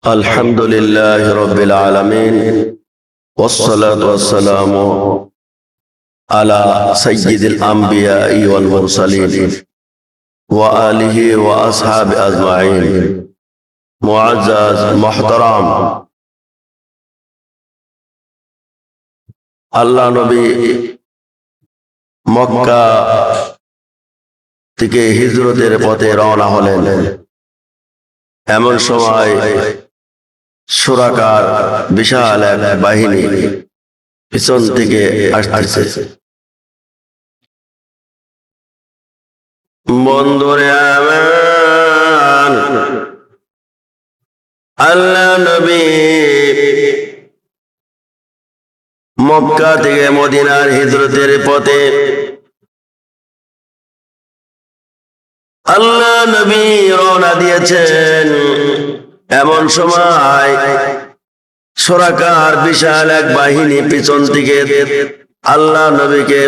الحمد لله رب العالمين والصلاة والسلام على سيد الأنبياء والمرسلين وآله وأصحابه أجمعين معزز محترم আল্লাহ নবী মক্কা থেকে হিজরতের পথে রওনা হলেন। এমন সময় সুরাকার বিশাল এক বাহিনী পিছন থেকে আসতেছে। বন্ধুরে আমার, আল্লাহ নবী মক্কা থেকে মদিনার হিজরতের পথে আল্লাহ নবী রওনা দিয়েছেন। এমন সময় সুরাকার বিশাল এক বাহিনী পিছন থেকে আল্লাহ নবীকে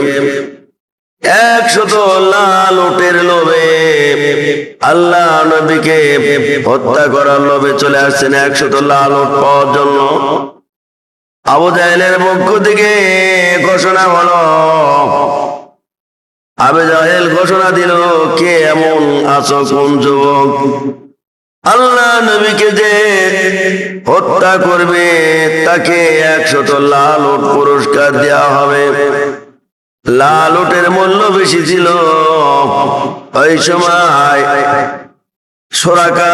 100 লাল উটের লোভে আল্লাহ নবীকে হত্যা করার লোভে চলে আসছেন। 100 লাল উট পাওয়ার জন্য আবু জাহেলের পক্ষ থেকে ঘোষণা হলো। আবু জাহেল ঘোষণা দিল, কে এমন আছো, কোন যুবক আল্লাহ নবীকে যে হত্যা করবে তাকে 100 লাল উট পুরস্কার দেওয়া হবে। লাল উটের মূল্য বেশি ছিল। ওই সময় সুরাকা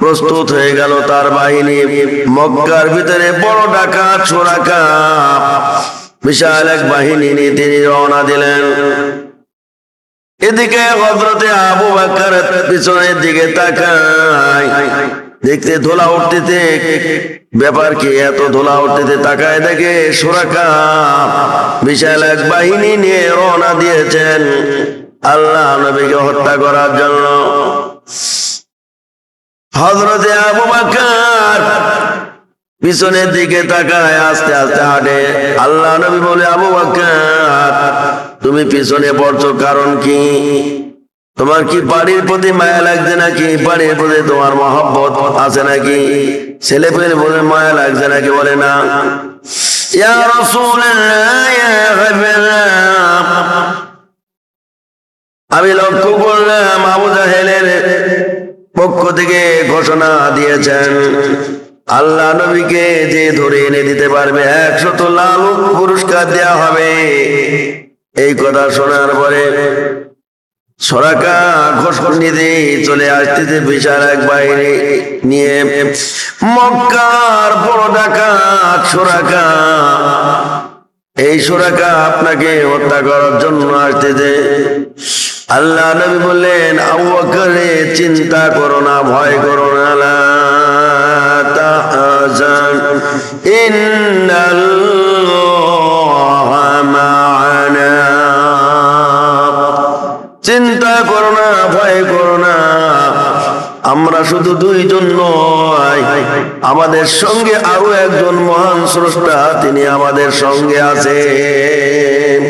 প্রস্তুত হয়ে গেল, তার বাহিনী মক্কার ভিতরে বড় ডাকাত সুরাকা বিশাল এক বাহিনী নিয়ে তিনি রওনা দিলেন। এদিকে হযরতে আবু বকর পিছনের দিকে তাকায়, দেখতে ধুলা উঠতেছে। ব্যাপার কি, এত ধুলা উঠতেছে? তাকায় দেখে সুরাকা বিশাল এক বাহিনী নিয়ে রওনা দিয়েছেন আল্লাহ নবীকে হত্যা করার জন্য। হযরতে আবু বকর পিছনের দিকে তাকায়, আস্তে আস্তে হাঁটে। আল্লাহ নবী বলে, আবু বকর তুমি পিছনে পড়ছো কারণ কি? তোমার কি বাড়ির প্রতি মায়া লাগছে নাকি? বাড়ির প্রতি তোমার মহব্বত আছে নাকি? ছেলে পেলে বলে মায়া লাগছে নাকি? বলে না। ইয়া রাসূলুল্লাহ, ইয়া হাবিবাল্লাহ, আমি লক্ষ্য করলাম আবু জাহেলের পক্ষ থেকে ঘোষণা দিয়েছেন আল্লাহ নবীকে যে ধরে এনে দিতে পারবে 100 লাল উট পুরস্কার দেওয়া হবে। এই কথা শোনার পরে সুরাকা ঘোষণা দিয়ে চলে আসতেছে বিশাল এক বাহিনী নিয়ে। মক্কার বড় ডাকাত সুরাকা, এই সুরাকা আপনাকে হত্যা করার জন্য আসতেছে। আল্লাহ নবী বললেন, আবু বকর চিন্তা করো না, ভয় করো না, লা তাহজান ইন্নাল্লাহা মা'ানা, চিন্তা করো না, ভয় করো না, আমরা শুধু দুইজন নয়, আমাদের সঙ্গে আরো একজন মহান স্রষ্টা, তিনি আমাদের সঙ্গে আছেন।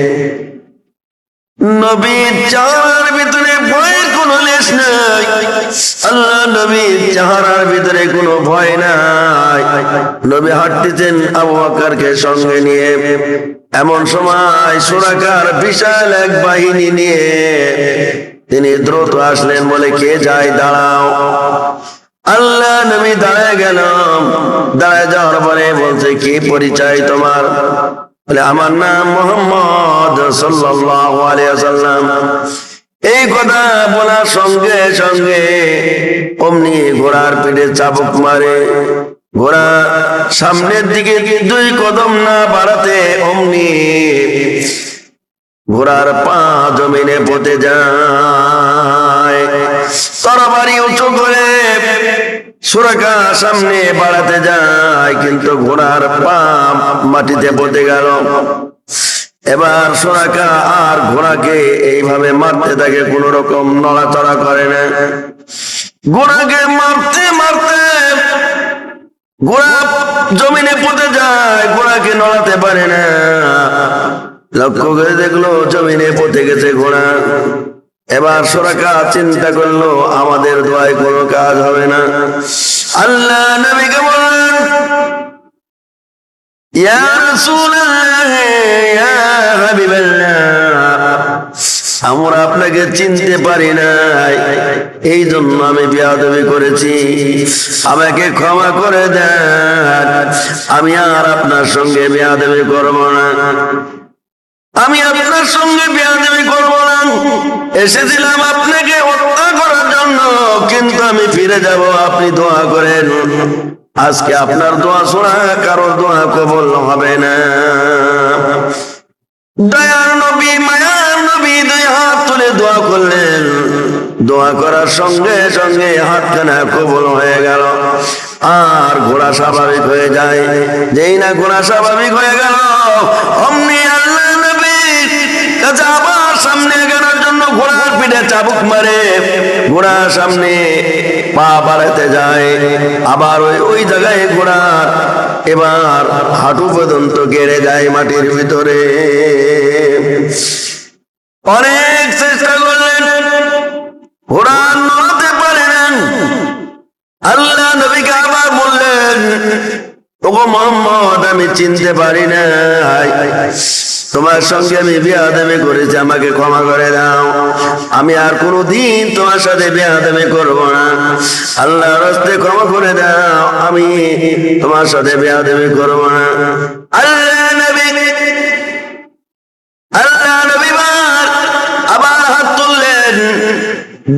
নবীর চেহারার ভিতরে ভয়ের কোনো লেশ নাই। আল্লাহ নবীর চেহারার ভিতরে কোনো ভয় নাই। নবী হাঁটতেছেন আবু বকরকে সঙ্গে নিয়ে। এমন সময় সুরাকার বিশাল এক বাহিনী নিয়ে তিনি দ্রুত আসলেন। বলে, কে যায়, দাঁড়াও। আল্লাহ নবী দাঁড়ায় গেল। দাঁড়ায় যাওয়ার পরে বলছে, কি পরিচয় তোমার? বলে, আমার নাম মুহাম্মদ সাল্লাল্লাহু আলাইহি ওয়াসাল্লাম। এই কথা বলার সঙ্গে সঙ্গে অমনি ঘোড়ার পিঠে চাবুক মারে। ঘোড়া সামনের দিকে 2 কদম না বাড়াতে অমনি ঘোড়ার পা জমিনে পড়ে যায়। তরবারি উঁচু করে সুরাকা সামনে বাড়াতে যায়, কিন্তু ঘোড়ার পা মাটিতে পড়ে গেল। এবার সুরাকা আর ঘোড়াকে এইভাবে মারতে থাকে, কোন রকম নড়াচড়া করে না। ঘোড়াকে মারতে মারতে ঘোড়া জমিনে পড়ে যায়, ঘোড়াকে নড়াতে পারে না। লক্ষ্য করে দেখলো জমিনে পড়ে গেছে ঘোড়া। এবার সুরাকা চিন্তা করলো আমাদের দোয়ায় কোনো কাজ হবে না। আল্লাহ নবীকে বললেন, ইয়া রাসূলুল্লাহ, ইয়া হাবিবাল্লাহ, আমরা আপনাকে চিনতে পারি নাই, এই জন্য আমি বেয়াদবি করেছি, আমাকে ক্ষমা করে দেন, আমি আর আপনার সঙ্গে বেয়াদবি করব না, আমি আপনার সঙ্গে বেয়াদবি করব না। এসেছিলাম আপনাকে হত্যা করার জন্য, কিন্তু আমি ফিরে যাব, আপনি দোয়া করেন। আজকে আপনার দোয়া শোনা কারোর দোয়া কবুল হবে না। দয়ার নবী, মায়ার নবী দুই হাত তুলে দোয়া করলেন। দোয়া করার সঙ্গে সঙ্গে হাতখানা কবুল হয়ে গেল, আর ঘোড়া স্বাভাবিক হয়ে যায়। যেই না ঘোড়া স্বাভাবিক হয়ে গেল, অমনি আল্লাহ নবীর কাছে আবার সামনে এগোনোর জন্য ঘোড়ার পিঠে চাবুক মারে, ঘোড়া সামনে পা বাড়াতে যায়, আবার ওই জায়গায় ঘোড়ার এবার হাঁটু পর্যন্ত গেড়ে যায় মাটির ভিতরে। অনেক চেষ্টা করলেন, ঘোড়া নড়াতে পারেন। আল্লাহ নবীকে আবার বললেন, ওগো মুহাম্মদ, আমি চিনতে পারি না, তোমার সঙ্গে আমি বেয়াদবি করেছি, আমাকে ক্ষমা করে দাও, আমি আর কোনোদিন তোমার সাথে বেয়াদবি করব না, আল্লাহর রাস্তায় ক্ষমা করে দাও, আমি তোমার সাথে বেয়াদবি করব না। আল্লাহ নবী আবার হাত তুললেন,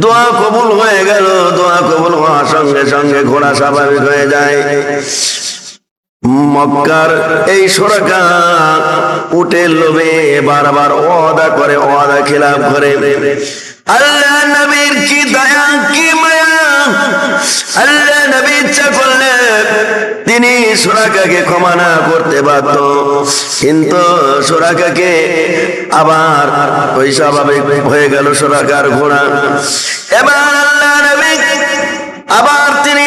দোয়া কবুল হয়ে গেল। দোয়া কবুল হওয়ার সঙ্গে সঙ্গে ঘোড়া স্বাভাবিক হয়ে যায়। মক্কার এই সুরাকা উটের লোভে বারবার ওয়াদা করে, ওয়াদা খিলাফ করে। আল্লাহ নবীর কি দয়া, কি মায়া! আল্লাহ নবী ইচ্ছা করলে তিনি সুরাকাকে ক্ষমা না করতে বাধ্য, কিন্তু সুরাকাকে আবার ওই স্বাভাবিক হয়ে গেল সুরাকার ঘোড়া। এবার আল্লাহ নবী আবার তিনি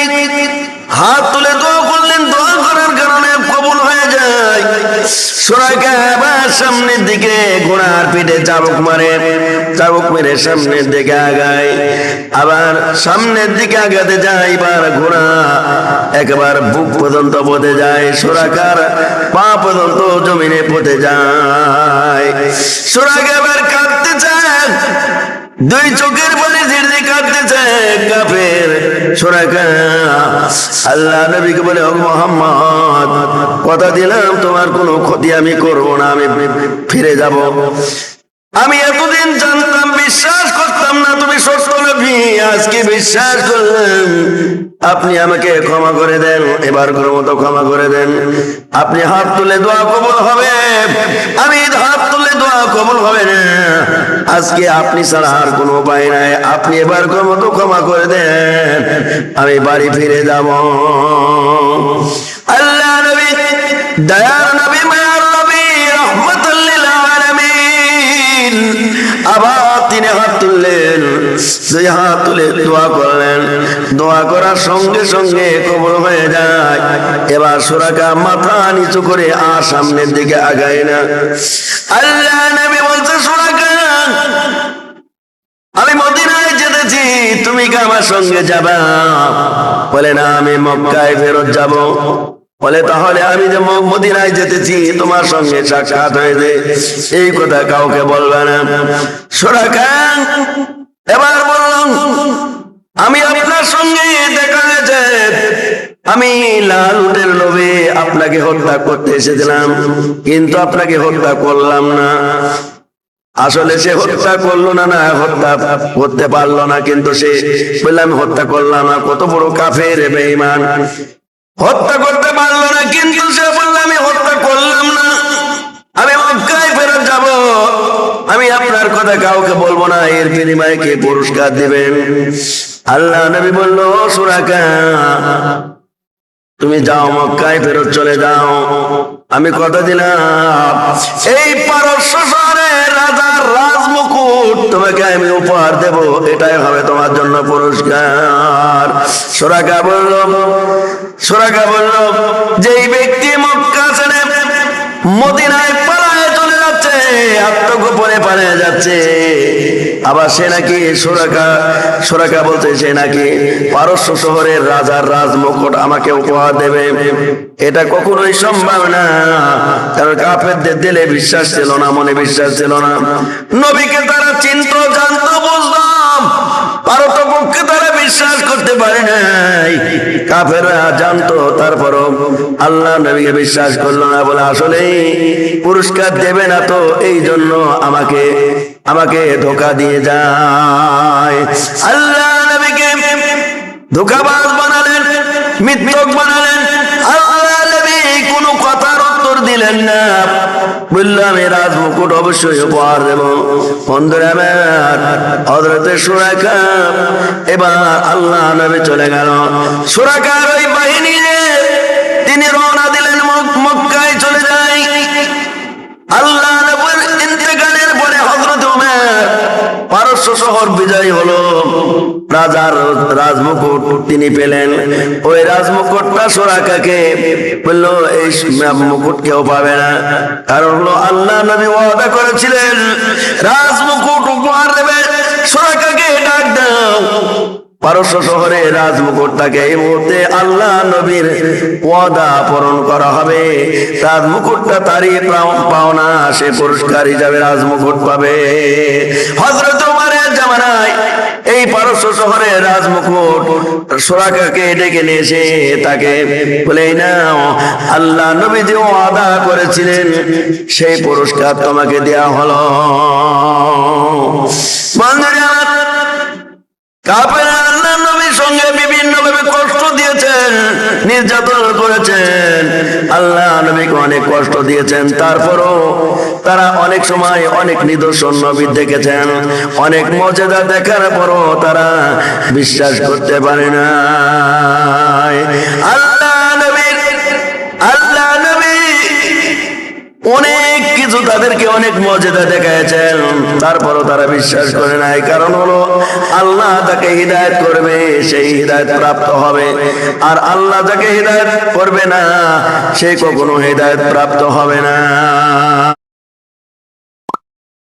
হাত তুলে দোয়া করলেন, দোয়া করার কারণে কবুল হয়ে যায়। সুরাকা আবার সামনের দিকে ঘোড়ার পিঠে চাবুক মারে, চাবুক মেরে সামনের দিকে আগায়, আবার সামনের দিকে আগাতে যায়, এবার ঘোড়া একবার বুক পর্যন্ত পথে যায়, সুরাকার পা পর্যন্ত জমিনে পথে যায়। সুরাকা এবার কাঁদতে চায়, দুই চোখের পানি ঝিরঝির কাঁদতেছে, কাফের সুরাকা আল্লাহ নবীকে বলে, ও মুহাম্মদ, কথা দিলাম তোমার কোনো ক্ষতি আমি করব না, আমি ফিরে যাব। আমি এতদিন জানতাম, বিশ্বাস করতাম না তুমি সত্য নবী, আজকে বিশ্বাস করলাম। আপনি আমাকে ক্ষমা করে দেন, এবার কোনো মতো ক্ষমা করে দেন। আপনি হাত তুলে দোয়া কবুল হবে, আমি হাত তুলে দোয়া কবুল হবে না, আজকে আপনি ছাড়া আর কোনো উপায় নাই, আপনি এবার কোনো মতো ক্ষমা করে দেন, আমি বাড়ি ফিরে যাব। আল্লাহ নবী, দয়ার নবী, মায়ার নবী, রহমাতুল লিল আলামিন, আবার তিনি হাত তুললেন, দুই হাত তুলে দোয়া করলেন। দোয়া করার সঙ্গে সঙ্গে কবুল হয়ে যায়। এবার সুরাকা মাথা নিচু করে আর সামনের দিকে আগায় না। আল্লাহ নবী বলছে, সুরাকা, আমি মদিনায় যেতেছি, তুমি কি আমার সঙ্গে যাবা? বলে, না, আমি মক্কায় ফেরত যাব। বলে, তাহলে আমি যে মদিনায় যেতেছি, তোমার সঙ্গে সাক্ষাৎ হয়েছে, এই কথা কাউকে বলবে না। সুরাকা এবার বললাম, আমি আপনার সঙ্গে দেখা হয়েছে, আমি লাল উটের লোভে আপনাকে হত্যা করতে এসেছিলাম, কিন্তু আপনাকে হত্যা করলাম না। আসলে সে হত্যা করলো না, না হত্যা করতে পারলো না, কিন্তু সে বললাম আমি হত্যা করলাম না। কত বড় কাফের বেঈমান, হত্যা করতে পারলো না, কিন্তু সে বললো আমি হত্যা করলাম না, আমি মক্কায় ফেরত যাব, আমি আপনার কথা কাউকে বলবো না, এর বিনিময়ে কে পুরস্কার দিবেন? আল্লাহ নবী বলল, সুরাকা, তুমি যাও, মক্কায় ফেরত চলে যাও, আমি কথা দিলাম, এই পারস্য শহরের রাজার রাজমুকুট তোমাকে আমি উপহার দেব, এটাই হবে তোমার জন্য পুরস্কার। সুরাকা বলল, যেই ব্যক্তি মক্কা ছেড়ে মদিনায় পালায়ে চলে যাচ্ছে, আত্মগোপনে পালিয়ে যাচ্ছে। আবার সে নাকি সুরাকা বলছে সে নাকি পারস্য শহরের রাজার রাজমুকুট আমাকে উপহার দেবে। এটা কখনোই সম্ভব না, কারণ কাফেরদের দিলে বিশ্বাস ছিল না, মনে বিশ্বাস ছিল না। নবীকে তারা চিনত, জানত, বুঝলাম, পারতপক্ষে তারা বিশ্বাস করতে পারে নাই। কাফেররা জানতো, তারপরও আল্লাহ নবীকে বিশ্বাস করলো না, বলে আসলে পুরস্কার দেবে না তো, এই জন্য আমাকে ধোঁকা দিয়ে যায়। আল্লাহ নবীকে ধোঁকাবাজ বানালেন, মিথ্যক বানালেন। আল্লাহ নবী কোনো কথার উত্তর দিলেন না, বললাম আমি রাজমুকুট অবশ্যই উপহার দেব। বন্ধুরা আমার, হযরতে সুরাকা এবার আল্লাহ নবী চলে গেল। সুরাকার ওই বাহিনী তিনি রওনা দিলেন, মক্কায় চলে যায়। আল্লাহ নবীর ইন্তেকালের পরে হযরত ওমর পারস্য শহর বিজয় হলো, রাজার রাজমুকুট তিনি পেলেন। ওই রাজমুকুটটা সুরাকাকে বললো এই মুকুট কেউ পাবে না, কারণ হলো আল্লাহ নবী ওয়াদা করেছিলেন রাজমুকুট উপহার দেবে। সুরাকাকে ডাক দাও। পারস্য শহরে রাজমুকুটটাকে এই মুহূর্তে আল্লাহ নবীর ওয়াদা পূরণ করা হবে। রাজমুকুটটা তারই পাওনা, সে পুরস্কার হিসাবে রাজমুকুট পাবে। হযরত ওমরের জামানায় এই পারস্য শহরে রাজমুকুট সুরাকাকে ডেকে নিয়ে এসে তাকে বলে নাও, আল্লাহ নবী যে ওয়াদা করেছিলেন সেই পুরস্কার তোমাকে দেয়া হলো। বন্ধুরা, কাফেররা আল্লাহ নবীর সঙ্গে বিভিন্নভাবে কষ্ট দিয়েছেন, নির্যাতন করেছেন, আল্লাহ নবীকে অনেক কষ্ট দিয়েছেন। তারপরও তারা অনেক সময় অনেক নিদর্শন নবীর দেখেছেন, অনেক মর্যাদা দেখার পরও তারা বিশ্বাস করতে পারে না। আল্লাহ নবী অনেক কিছু তাদেরকে অনেক মর্যাদা দেখাইছেন, তারপরও তারা বিশ্বাস করে নাই। কারণ হলো আল্লাহ তাকে হিদায়াত করবে, সেই হিদায়াত প্রাপ্ত হবে, আর আল্লাহ যাকে হিদায়াত করবে না সে কখনো হিদায়াত প্রাপ্ত হবে না।